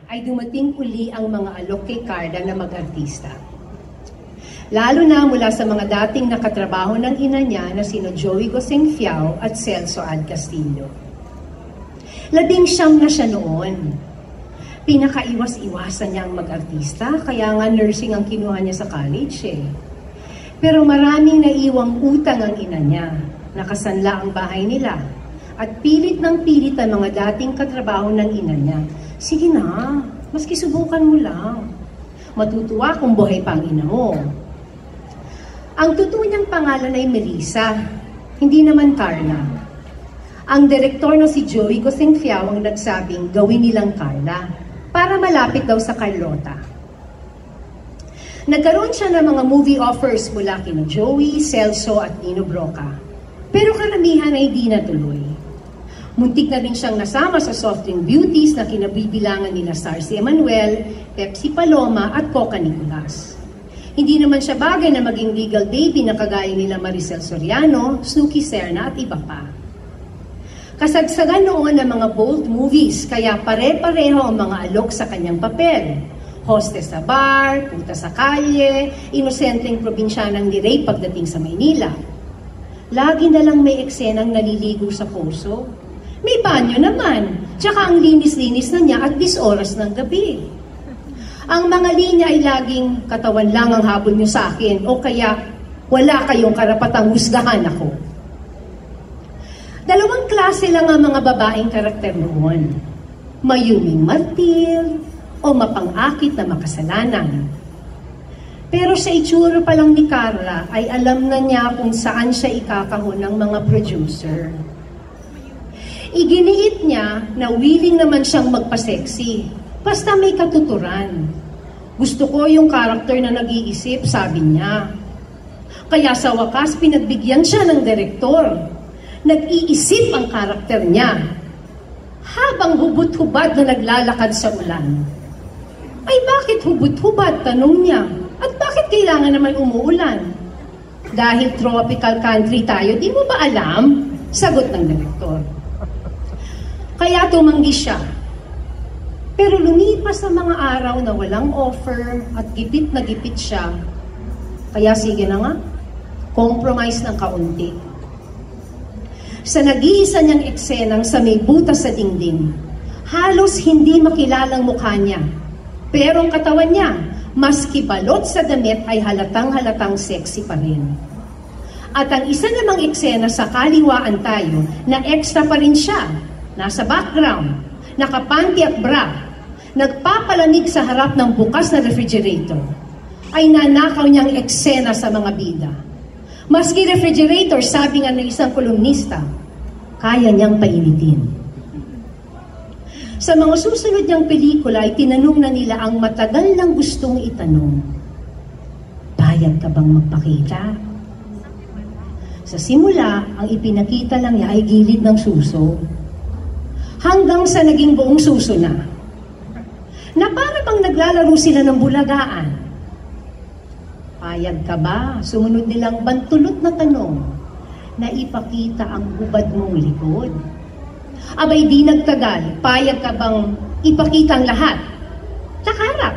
ay dumating uli ang mga alok kay Carla na mag-artista. Lalo na mula sa mga dating nakatrabaho ng ina niya na sino Joey Gosengfiao at Celso Ad Castillo. 19 na siya noon. Pinakaiwas-iwasan niya ang mag-artista, kaya nga nursing ang kinuha niya sa college eh. Pero maraming naiwang utang ang ina niya, nakasanla ang bahay nila, at pilit ng pilit ang mga dating katrabaho ng ina niya. Sige na, maski subukan mo lang. Matutuwa kung buhay pa ang ina mo. Ang totoo niyang pangalan ay Melissa, hindi naman Carla. Ang direktor na si Joey Gosengfiao ang nagsabing gawin nilang Carla para malapit daw sa Carlota. Nagkaroon siya ng mga movie offers mula kina Joey, Celso at Nino Broca. Pero karamihan ay di natuloy. Muntik na rin siyang nasama sa soft drink beauties na kinabibilangan nila Sarcy Emanuel, Pepsi Paloma at Coca Nicolas. Hindi naman siya bagay na maging legal baby na kagaya nila Maricel Soriano, Snooki Serna at iba pa. Kasagsagan noon ng mga bold movies, kaya pare-pareho ang mga alok sa kanyang papel. Hostess sa bar, puta sa kalye, inosenteng probinsyanang ni-rape pagdating sa Maynila. Lagi na lang may eksenang naliligo sa poso. May banyo naman, tsaka ang linis-linis na niya at 10 oras ng gabi. Ang mga linya ay laging katawan lang ang habol niyo sa akin o kaya wala kayong karapatang husgahan ako. Dalawang klase lang ang mga babaeng karakter noon. Mayuming martir o mapang-akit na makasalanan. Pero sa itsura pa lang ni Carla ay alam na niya kung saan siya ikakahon ng mga producer. Iginiit niya na willing naman siyang magpa-sexy, basta may katuturan. Gusto ko yung karakter na nag-iisip, sabi niya. Kaya sa wakas, pinagbigyan siya ng direktor. Nag-iisip ang karakter niya. Habang hubot-hubad na naglalakad sa ulan. Ay bakit hubot-hubad? Tanong niya. At bakit kailangan naman umuulan? Dahil tropical country tayo, di mo ba alam? Sagot ng direktor. Kaya tumanggi siya. Pero lumipas ang mga araw na walang offer at gipit na gipit siya. Kaya sige na nga, compromise ng kaunti. Sa nag-iisa niyang eksenang sa may butas sa dingding, halos hindi makilalang mukha niya. Pero ang katawan niya, maski balot sa damit ay halatang-halatang sexy pa rin. At ang isa namang eksena sa kaliwaan tayo na extra pa rin siya, nasa background, nakapanty at bra, nagpapalamig sa harap ng bukas na refrigerator, ay nanakaw niyang eksena sa mga bida. Maski refrigerator, sabi nga ng isang kolumnista, kaya niyang painitin. Sa mga susunod niyang pelikula ay tinanong na nila ang matagal nang gustong itanong, bayad ka bang magpakita? Sa simula, ang ipinakita lang niya ay gilid ng suso. Hanggang sa naging buong suso na. Na para bang naglalaro sila ng bulagaan. Payag ka ba? Sumunod nilang bantulot na tanong na ipakita ang hubad mong likod. Abay di nagtagal, payag ka bang ipakita ang lahat? Nakaharap.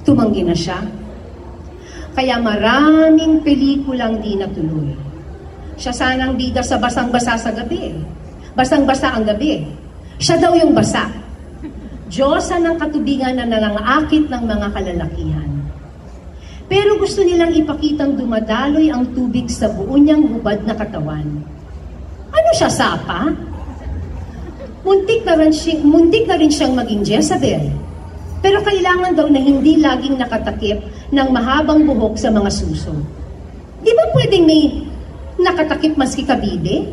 Tumanggi na siya. Kaya maraming pelikulang di natuloy. Siya sanang bida sa basang-basa sa gabi. Basang-basa ang gabi. Siya daw yung basa. Diyosa ng katubingan na nangangakit ng mga kalalakihan. Pero gusto nilang ipakitang dumadaloy ang tubig sa buo niyang hubad na katawan. Ano siya, sapa? Muntik na rin siyang maging Jezebel. Pero kailangan daw na hindi laging nakatakip ng mahabang buhok sa mga suso. Di ba pwedeng may nakatakip maski kabibe?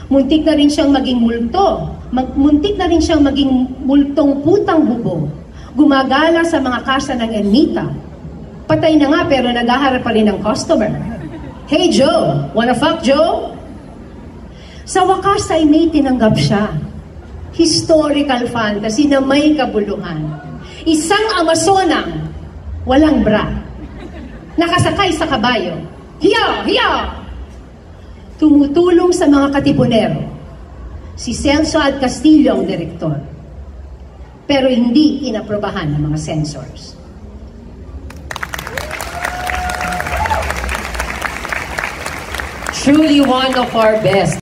Muntik na rin siyang maging multo. Muntik na rin siyang maging multong putang bubo. Gumagala sa mga kasa ng ermita. Patay na nga pero naghaharap pa rin ng customer. Hey Joe, wanna fuck Joe? Sa wakas ay may tinanggap siya. Historical fantasy na may kabuluhan. Isang Amazonang walang bra. Nakasakay sa kabayo. Hiya! Hiya! Tumutulong sa mga katipunero. Si Celso Ad Castillo ang direktor. pero hindi inaprobahan ng mga censors. Truly one of our best.